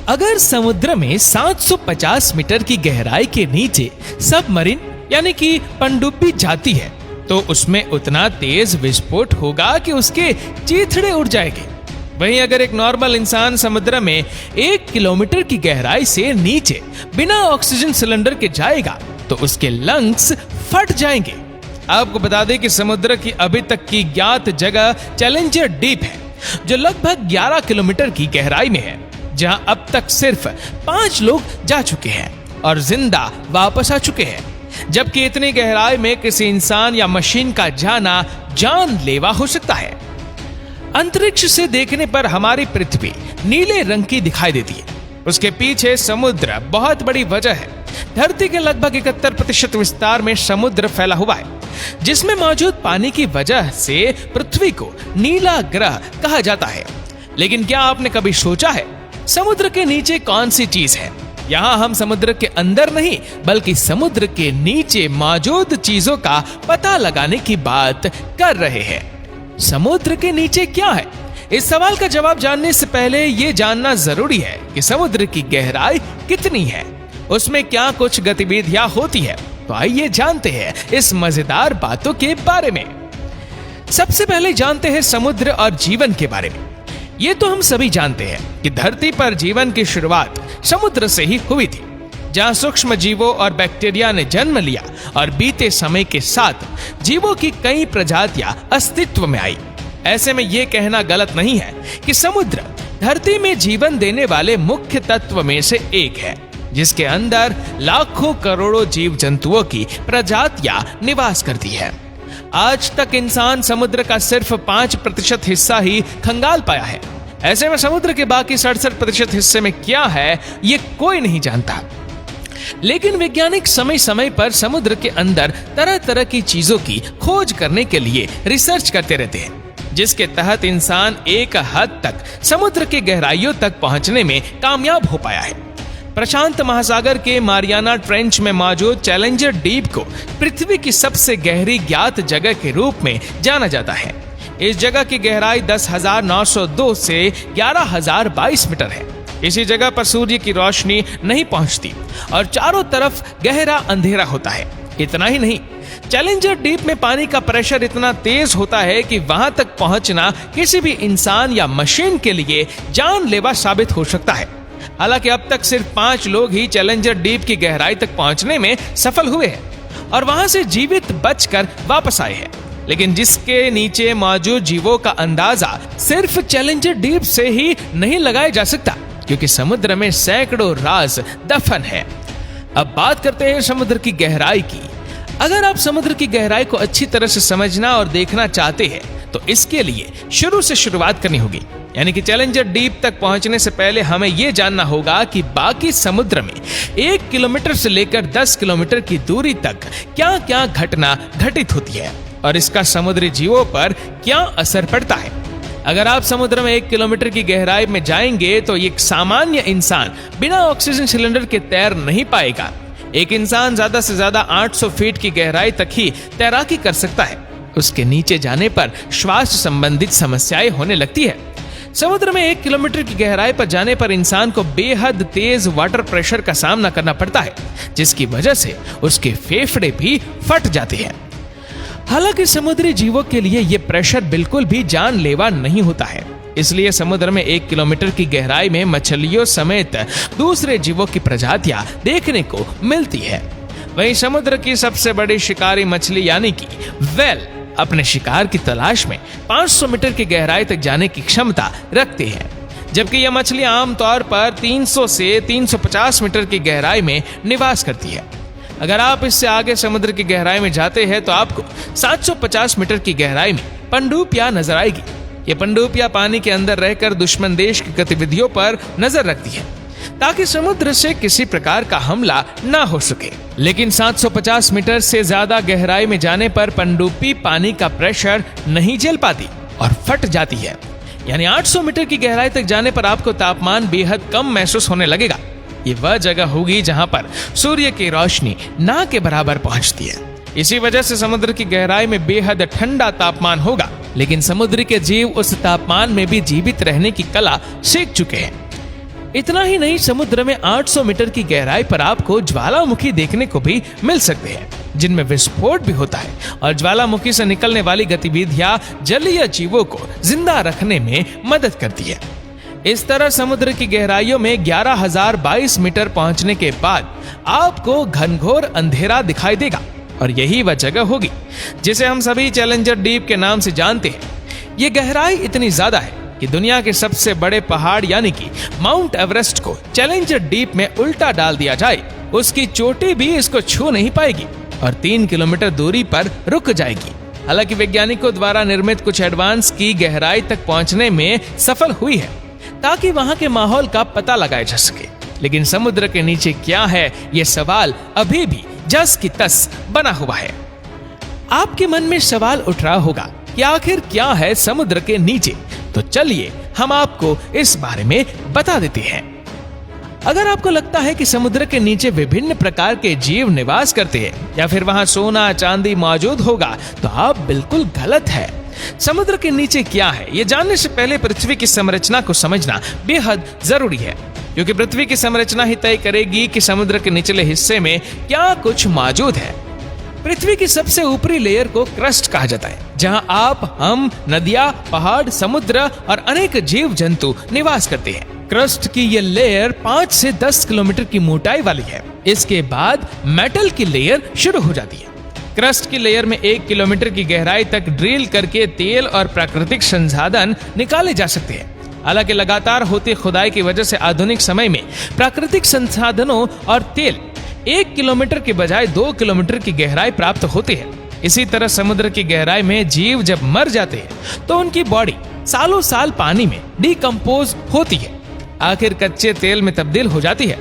अगर समुद्र में 750 मीटर की गहराई के नीचे सबमरीन यानी कि पनडुब्बी जाती है तो उसमें उतना तेज विस्फोट होगा कि उसके चीथड़े उड़ जाएंगे। वहीं अगर एक नॉर्मल इंसान समुद्र में 1 किलोमीटर की गहराई से नीचे बिना ऑक्सीजन सिलेंडर के जाएगा तो उसके लंग्स फट जाएंगे। आपको बता दें कि समुद्र की अभी तक की ज्ञात जगह चैलेंजर डीप है, जो लगभग 11 किलोमीटर की गहराई में है, जहां अब तक सिर्फ 5 लोग जा चुके हैं और जिंदा वापस आ चुके हैं। जबकि इतनी गहराई में किसी इंसान या मशीन का जाना जानलेवा हो सकता है। अंतरिक्ष से देखने पर हमारी पृथ्वी नीले रंग की दिखाई देती है। उसके पीछे समुद्र बहुत बड़ी वजह है। धरती के लगभग 71% विस्तार में समुद्र फैला हुआ है, जिसमें मौजूद पानी की वजह से पृथ्वी को नीला ग्रह कहा जाता है। लेकिन क्या आपने कभी सोचा है समुद्र के नीचे कौन सी चीज है? यहाँ हम समुद्र के अंदर नहीं बल्कि समुद्र के नीचे मौजूद चीजों का पता लगाने की बात कर रहे हैं। समुद्र के नीचे क्या है? इस सवाल का जवाब जानने से पहले ये जानना जरूरी है कि समुद्र की गहराई कितनी है, उसमें क्या कुछ गतिविधियां होती है। तो आइए जानते हैं इस मजेदार बातों के बारे में। सबसे पहले जानते हैं समुद्र और जीवन के बारे में। ये तो हम सभी जानते हैं कि धरती पर जीवन की शुरुआत समुद्र से ही हुई थी, जहां सूक्ष्म जीवों और बैक्टीरिया ने जन्म लिया और बीते समय के साथ जीवों की कई प्रजातियां अस्तित्व में आई। ऐसे में यह कहना गलत नहीं है कि समुद्र धरती में जीवन देने वाले मुख्य तत्व में से एक है, जिसके अंदर लाखों करोड़ों जीव जंतुओं की प्रजातियां निवास करती है। आज तक इंसान समुद्र का सिर्फ 5% हिस्सा ही खंगाल पाया है। ऐसे में समुद्र के बाकी 67% हिस्से में क्या है ये कोई नहीं जानता। लेकिन वैज्ञानिक समय समय पर समुद्र के अंदर तरह तरह की चीजों की खोज करने के लिए रिसर्च करते रहते हैं, जिसके तहत इंसान एक हद तक समुद्र के गहराइयों तक पहुंचने में कामयाब हो पाया है। प्रशांत महासागर के मारियाना ट्रेंच में मौजूद चैलेंजर डीप को पृथ्वी की सबसे गहरी ज्ञात जगह के रूप में जाना जाता है। इस जगह की गहराई 10,902 से 11,022 मीटर है। इसी जगह पर सूर्य की रोशनी नहीं पहुंचती और चारों तरफ गहरा अंधेरा होता है। इतना ही नहीं, चैलेंजर डीप में पानी का प्रेशर इतना तेज होता है कि वहां तक पहुंचना किसी भी इंसान या मशीन के लिए जानलेवा साबित हो सकता है। हालांकि अब तक सिर्फ 5 लोग ही चैलेंजर डीप की गहराई तक पहुंचने में सफल हुए हैं और वहां से जीवित बचकर वापस आए हैं। लेकिन जिसके नीचे मौजूद जीवों का अंदाजा सिर्फ चैलेंजर डीप से ही नहीं लगाया जा सकता, क्योंकि समुद्र में सैकड़ों राज दफन है। अब बात करते हैं समुद्र की गहराई की। अगर आप समुद्र की गहराई को अच्छी तरह से समझना और देखना चाहते हैं तो इसके लिए शुरू से शुरुआत करनी होगी। यानी कि चैलेंजर डीप तक पहुंचने से पहले हमें यह जानना होगा कि बाकी समुद्र में 1 किलोमीटर से लेकर 10 किलोमीटर की दूरी तक क्या क्या घटना घटित होती है और इसका समुद्री जीवों पर क्या असर पड़ता है। अगर आप समुद्र में 1 किलोमीटर की गहराई में जाएंगे तो एक सामान्य इंसान बिना ऑक्सीजन सिलेंडर के तैर नहीं पाएगा। एक इंसान ज्यादा से ज्यादा 800 फीट की गहराई तक ही तैराकी कर सकता है। उसके नीचे जाने पर श्वास संबंधित समस्याएं होने लगती है। समुद्र में 1 किलोमीटर की गहराई पर जाने पर इंसान को बेहद तेज वाटर प्रेशर का सामना करना पड़ता है, जिसकी वजह से उसके फेफड़े भी फट जाते हैं। हालांकि समुद्री जीवों के लिए यह प्रेशर बिल्कुल भी जानलेवा नहीं होता है, इसलिए समुद्र में 1 किलोमीटर की गहराई में मछलियों समेत दूसरे जीवों की प्रजातियां देखने को मिलती है। वहीं समुद्र की सबसे बड़ी शिकारी मछली यानी कि व्हेल अपने शिकार की तलाश में 500 मीटर की गहराई तक जाने की क्षमता रखते हैं, जबकि यह मछलियां आमतौर पर 300 से 350 मीटर की गहराई में निवास करती है। अगर आप इससे आगे समुद्र की गहराई में जाते हैं तो आपको 750 मीटर की गहराई में पनडुब्बियां नजर आएगी। ये पनडुब्बियां पानी के अंदर रहकर दुश्मन देश की गतिविधियों पर नजर रखती है ताकि समुद्र से किसी प्रकार का हमला ना हो सके। लेकिन 750 मीटर से ज्यादा गहराई में जाने पर पनडुब्बी पानी का प्रेशर नहीं झेल पाती और फट जाती है। यानी 800 मीटर की गहराई तक जाने पर आपको तापमान बेहद कम महसूस होने लगेगा। ये वह जगह होगी जहां पर सूर्य की रोशनी ना के बराबर पहुंचती है। इसी वजह से समुद्र की गहराई में बेहद ठंडा तापमान होगा, लेकिन समुद्र के जीव उस तापमान में भी जीवित रहने की कला सीख चुके हैं। इतना ही नहीं, समुद्र में 800 मीटर की गहराई पर आपको ज्वालामुखी देखने को भी मिल सकते हैं, जिनमें विस्फोट भी होता है और ज्वालामुखी से निकलने वाली गतिविधियां जलीय जीवों को जिंदा रखने में मदद करती है। इस तरह समुद्र की गहराइयों में 11,022 मीटर पहुंचने के बाद आपको घनघोर अंधेरा दिखाई देगा और यही वह जगह होगी जिसे हम सभी चैलेंजर डीप के नाम से जानते हैं। ये गहराई इतनी ज्यादा है कि दुनिया के सबसे बड़े पहाड़ यानी कि माउंट एवरेस्ट को चैलेंजर डीप में उल्टा डाल दिया जाए, उसकी चोटी भी इसको छू नहीं पाएगी और 3 किलोमीटर दूरी पर रुक जाएगी। हालांकि वैज्ञानिकों द्वारा निर्मित कुछ एडवांस की गहराई तक पहुंचने में सफल हुई है ताकि वहां के माहौल का पता लगाया जा सके, लेकिन समुद्र के नीचे क्या है, यह सवाल अभी भी जस की तस बना हुआ है। आपके मन में सवाल उठ रहा होगा कि आखिर क्या है समुद्र के नीचे, तो चलिए हम आपको इस बारे में बता देते हैं। अगर आपको लगता है कि समुद्र के नीचे विभिन्न प्रकार के जीव निवास करते हैं या फिर वहां सोना चांदी मौजूद होगा, तो आप बिल्कुल गलत है। समुद्र के नीचे क्या है, ये जानने से पहले पृथ्वी की संरचना को समझना बेहद जरूरी है, क्योंकि पृथ्वी की संरचना ही तय करेगी कि समुद्र के निचले हिस्से में क्या कुछ मौजूद है। पृथ्वी की सबसे ऊपरी लेयर को क्रस्ट कहा जाता है, जहां आप, हम, नदियां, पहाड़, समुद्र और अनेक जीव जंतु निवास करते हैं। क्रस्ट की ये लेयर 5 से 10 किलोमीटर की मोटाई वाली है। इसके बाद मेटल की लेयर शुरू हो जाती है। क्रस्ट की लेयर में 1 किलोमीटर की गहराई तक ड्रिल करके तेल और प्राकृतिक संसाधन निकाले जा सकते हैं। हालांकि लगातार होती खुदाई की वजह से आधुनिक समय में प्राकृतिक संसाधनों और तेल 1 किलोमीटर के बजाय 2 किलोमीटर की गहराई प्राप्त होती है। इसी तरह समुद्र की गहराई में जीव जब मर जाते हैं तो उनकी बॉडी सालों साल पानी में डिकम्पोज होती है, आखिर कच्चे तेल में तब्दील हो जाती है।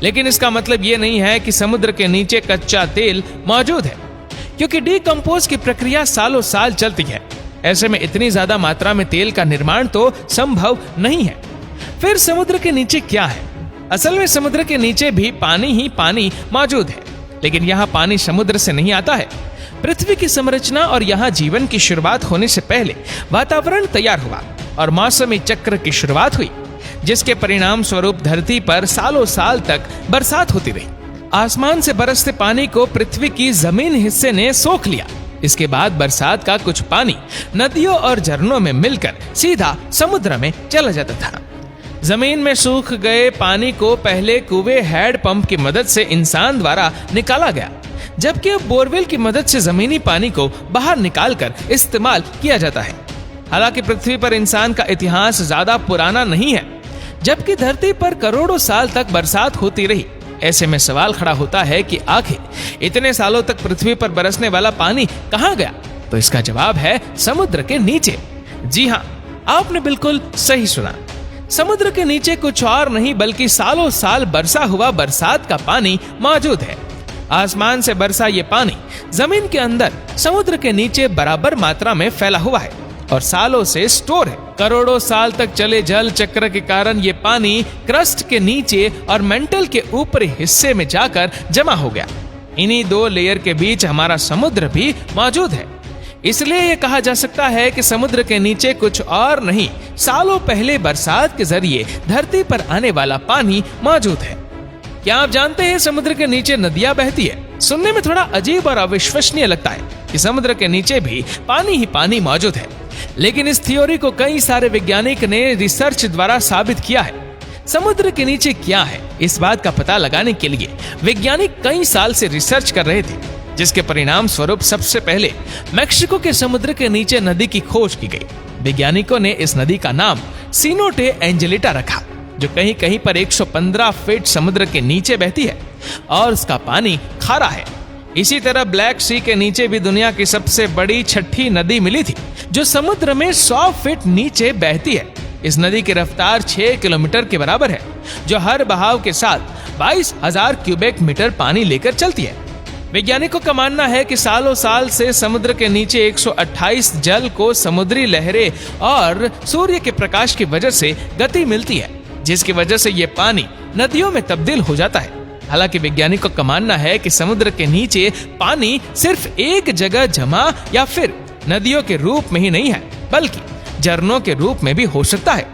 लेकिन इसका मतलब ये नहीं है कि समुद्र के नीचे कच्चा तेल मौजूद है, क्योंकि डिकम्पोज की प्रक्रिया सालों साल चलती है। ऐसे में इतनी ज्यादा मात्रा में तेल का निर्माण तो संभव नहीं है। फिर समुद्र के नीचे क्या है? असल में समुद्र के नीचे भी पानी ही पानी मौजूद है, लेकिन यहाँ पानी समुद्र से नहीं आता है। पृथ्वी की संरचना और यहाँ जीवन की शुरुआत होने से पहले वातावरण तैयार हुआ और मौसमी चक्र की शुरुआत हुई, जिसके परिणाम स्वरूप धरती पर सालों साल तक बरसात होती रही। आसमान से बरसते पानी को पृथ्वी की जमीन हिस्से ने सोख लिया। इसके बाद बरसात का कुछ पानी नदियों और झरनों में मिलकर सीधा समुद्र में चला जाता था। जमीन में सूख गए पानी को पहले कुएं हैंड पंप की मदद से इंसान द्वारा निकाला गया, जबकि अब बोरवेल की मदद से जमीनी पानी को बाहर निकालकर इस्तेमाल किया जाता है। हालांकि पृथ्वी पर इंसान का इतिहास ज्यादा पुराना नहीं है, जबकि धरती पर करोड़ों साल तक बरसात होती रही। ऐसे में सवाल खड़ा होता है कि आखिर इतने सालों तक पृथ्वी पर बरसने वाला पानी कहाँ गया? तो इसका जवाब है समुद्र के नीचे। जी हाँ, आपने बिल्कुल सही सुना। समुद्र के नीचे कुछ और नहीं बल्कि सालों साल बरसा हुआ बरसात का पानी मौजूद है। आसमान से बरसा ये पानी जमीन के अंदर समुद्र के नीचे बराबर मात्रा में फैला हुआ है और सालों से स्टोर है। करोड़ों साल तक चले जल चक्र के कारण ये पानी क्रस्ट के नीचे और मेंटल के ऊपरी हिस्से में जाकर जमा हो गया। इन्हीं 2 लेयर के बीच हमारा समुद्र भी मौजूद है। इसलिए ये कहा जा सकता है कि समुद्र के नीचे कुछ और नहीं, सालों पहले बरसात के जरिए धरती पर आने वाला पानी मौजूद है। क्या आप जानते हैं समुद्र के नीचे नदियां बहती है? सुनने में थोड़ा अजीब और अविश्वसनीय लगता है कि समुद्र के नीचे भी पानी ही पानी मौजूद है, लेकिन इस थ्योरी को कई सारे वैज्ञानिक ने रिसर्च द्वारा साबित किया है। समुद्र के नीचे क्या है, इस बात का पता लगाने के लिए वैज्ञानिक कई साल से रिसर्च कर रहे थे, जिसके परिणाम स्वरूप सबसे पहले मैक्सिको के समुद्र के नीचे नदी की खोज की गई। वैज्ञानिकों ने इस नदी का नाम सीनोटे एंजेलिटा रखा, जो कहीं कहीं पर 115 फीट समुद्र के नीचे बहती है और उसका पानी खारा है। इसी तरह ब्लैक सी के नीचे भी दुनिया की सबसे बड़ी छठी नदी मिली थी, जो समुद्र में 100 फीट नीचे बहती है। इस नदी की रफ्तार 6 किलोमीटर के बराबर है, जो हर बहाव के साथ 22,000 क्यूबिक मीटर पानी लेकर चलती है। वैज्ञानिकों का मानना है कि सालों साल से समुद्र के नीचे 128 जल को समुद्री लहरें और सूर्य के प्रकाश की वजह से गति मिलती है, जिसकी वजह से ये पानी नदियों में तब्दील हो जाता है। हालांकि वैज्ञानिकों का मानना है कि समुद्र के नीचे पानी सिर्फ एक जगह जमा या फिर नदियों के रूप में ही नहीं है, बल्कि झरनों के रूप में भी हो सकता है।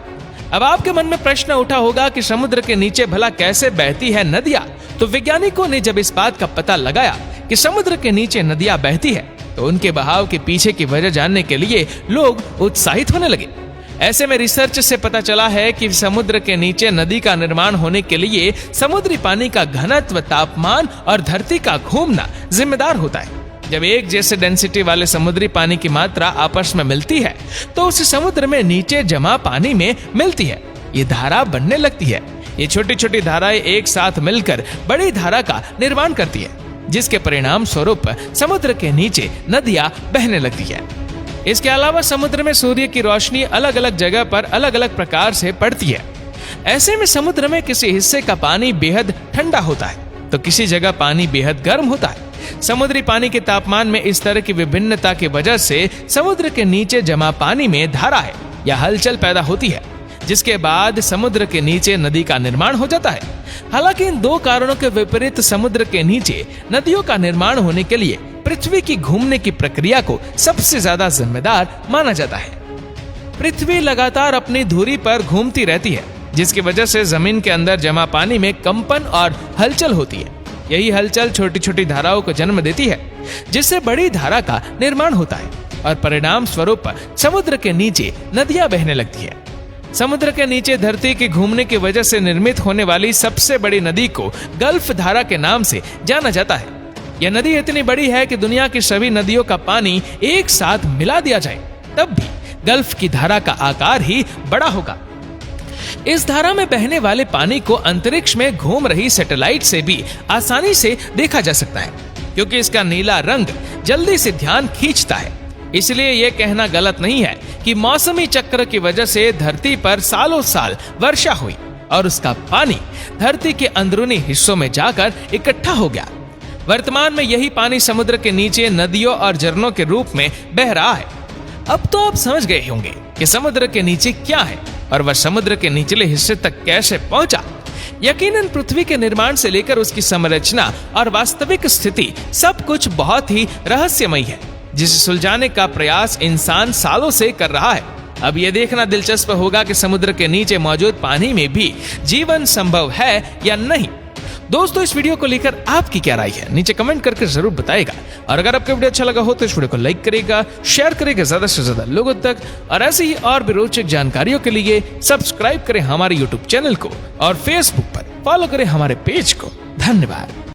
अब आपके मन में प्रश्न उठा होगा कि समुद्र के नीचे भला कैसे बहती है नदियां? तो वैज्ञानिकों ने जब इस बात का पता लगाया कि समुद्र के नीचे नदियां बहती है, तो उनके बहाव के पीछे की वजह जानने के लिए लोग उत्साहित होने लगे। ऐसे में रिसर्च से पता चला है कि समुद्र के नीचे नदी का निर्माण होने के लिए समुद्री पानी का घनत्व, तापमान और धरती का घूमना जिम्मेदार होता है। जब एक जैसे डेंसिटी वाले समुद्री पानी की मात्रा आपस में मिलती है, तो उस समुद्र में नीचे जमा पानी में मिलती है, ये धारा बनने लगती है। ये छोटी छोटी धाराएं एक साथ मिलकर बड़ी धारा का निर्माण करती है, जिसके परिणाम स्वरूप समुद्र के नीचे नदियां बहने लगती है। इसके अलावा समुद्र में सूर्य की रोशनी अलग अलग जगह पर अलग अलग प्रकार से पड़ती है। ऐसे में समुद्र में किसी हिस्से का पानी बेहद ठंडा होता है, तो किसी जगह पानी बेहद गर्म होता है। समुद्री पानी के तापमान में इस तरह की विभिन्नता की वजह से समुद्र के नीचे जमा पानी में धारा है या हलचल पैदा होती है, जिसके बाद समुद्र के नीचे नदी का निर्माण हो जाता है। हालांकि इन दो कारणों के विपरीत समुद्र के नीचे नदियों का निर्माण होने के लिए पृथ्वी की घूमने की प्रक्रिया को सबसे ज्यादा जिम्मेदार माना जाता है। पृथ्वी लगातार अपनी धुरी पर घूमती रहती है, जिसकी वजह से जमीन के अंदर जमा पानी में कंपन और हलचल होती है। यही हलचल छोटी छोटी धाराओं को जन्म देती है, जिससे बड़ी धारा का निर्माण होता है और परिणाम स्वरूप समुद्र के नीचे नदियां बहने लगती है। समुद्र के नीचे धरती के घूमने की वजह से निर्मित होने वाली सबसे बड़ी नदी को गल्फ धारा के नाम से जाना जाता है। यह नदी इतनी बड़ी है कि दुनिया की सभी नदियों का पानी एक साथ मिला दिया जाए, तब भी गल्फ की धारा का आकार ही बड़ा होगा। इस धारा में बहने वाले पानी को अंतरिक्ष में घूम रही सैटेलाइट से भी आसानी से देखा जा सकता है, क्योंकि इसका नीला रंग जल्दी से ध्यान खींचता है। इसलिए यह कहना गलत नहीं है कि मौसमी चक्र की वजह से धरती पर सालों साल वर्षा हुई और उसका पानी धरती के अंदरूनी हिस्सों में जाकर इकट्ठा हो गया। वर्तमान में यही पानी समुद्र के नीचे नदियों और झरनों के रूप में बह रहा है। अब तो आप समझ गए होंगे कि समुद्र के नीचे क्या है और वह समुद्र के निचले हिस्से तक कैसे पहुंचा। यकीनन पृथ्वी के निर्माण से लेकर उसकी संरचना और वास्तविक स्थिति सब कुछ बहुत ही रहस्यमय है, जिसे सुलझाने का प्रयास इंसान सालों से कर रहा है। अब यह देखना दिलचस्प होगा कि समुद्र के नीचे मौजूद पानी में भी जीवन संभव है या नहीं। दोस्तों, इस वीडियो को लेकर आपकी क्या राय है, नीचे कमेंट करके जरूर बताएगा। और अगर आपको वीडियो अच्छा लगा हो तो इस वीडियो को लाइक करेगा, शेयर करेगा ज्यादा से ज्यादा लोगों तक, और ऐसे ही और भी रोचक जानकारियों के लिए सब्सक्राइब करें हमारे यूट्यूब चैनल को और फेसबुक पर फॉलो करें हमारे पेज को। धन्यवाद।